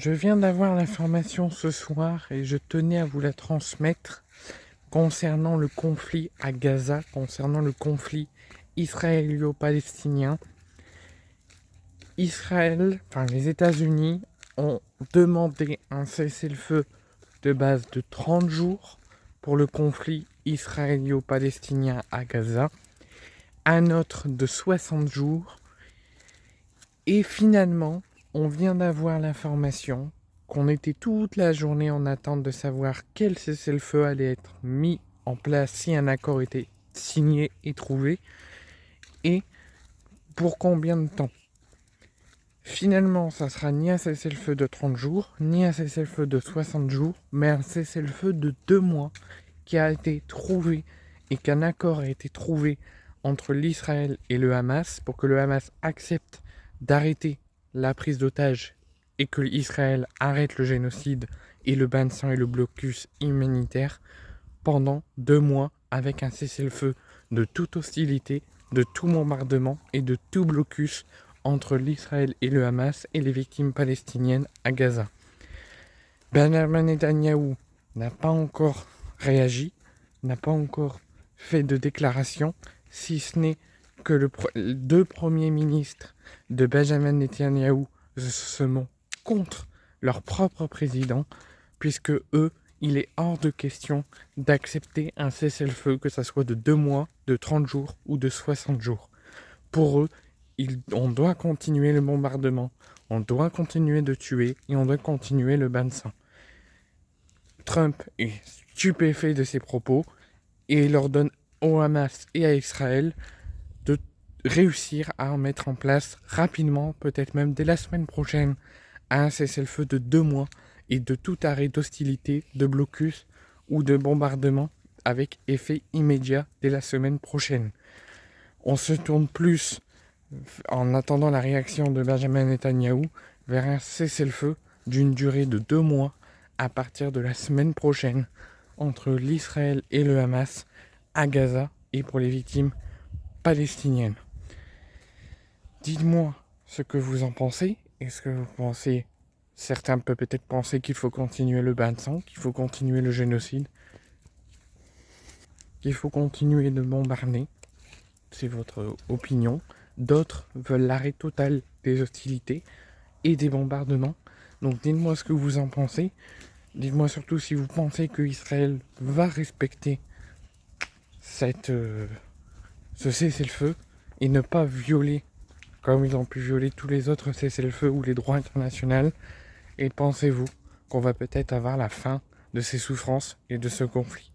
Je viens d'avoir l'information ce soir et je tenais à vous la transmettre concernant le conflit à Gaza, concernant le conflit israélo-palestinien. Les États-Unis ont demandé un cessez-le-feu de base de 30 jours pour le conflit israélo-palestinien à Gaza, un autre de 60 jours, et finalement, on vient d'avoir l'information qu'on était toute la journée en attente de savoir quel cessez-le-feu allait être mis en place si un accord était signé et trouvé, et pour combien de temps. Finalement, ça sera ni un cessez-le-feu de 30 jours, ni un cessez-le-feu de 60 jours, mais un cessez-le-feu de 2 mois qui a été trouvé et qu'un accord a été trouvé entre l'Israël et le Hamas pour que le Hamas accepte d'arrêter la prise d'otages et que l'Israël arrête le génocide et le bain de sang et le blocus humanitaire pendant 2 mois avec un cessez-le-feu de toute hostilité, de tout bombardement et de tout blocus entre l'Israël et le Hamas et les victimes palestiniennes à Gaza. Benjamin Netanyahou n'a pas encore réagi, n'a pas encore fait de déclaration, si ce n'est que les deux premiers ministres de Benjamin Netanyahou se montrent contre leur propre président, puisque eux, il est hors de question d'accepter un cessez-le-feu, que ce soit de 2 mois, de 30 jours ou de 60 jours. Pour eux, on doit continuer le bombardement, on doit continuer de tuer et on doit continuer le bain de sang. Trump est stupéfait de ces propos et il ordonne au Hamas et à Israël de réussir à en mettre en place rapidement, peut-être même dès la semaine prochaine, un cessez-le-feu de 2 mois et de tout arrêt d'hostilité, de blocus ou de bombardement avec effet immédiat dès la semaine prochaine. On se tourne plus, en attendant la réaction de Benjamin Netanyahou, vers un cessez-le-feu d'une durée de 2 mois à partir de la semaine prochaine entre l'Israël et le Hamas à Gaza et pour les victimes palestiniennes. Dites-moi ce que vous en pensez. Est-ce que vous pensez, certains peuvent peut-être penser qu'il faut continuer le bain de sang, qu'il faut continuer le génocide, qu'il faut continuer de bombarder. C'est votre opinion. D'autres veulent l'arrêt total des hostilités et des bombardements. Donc dites-moi ce que vous en pensez. Dites-moi surtout si vous pensez qu'Israël va respecter ce cessez-le-feu et ne pas violer, comme ils ont pu violer tous les autres cessez-le-feu ou les droits internationaux. Et pensez-vous qu'on va peut-être avoir la fin de ces souffrances et de ce conflit.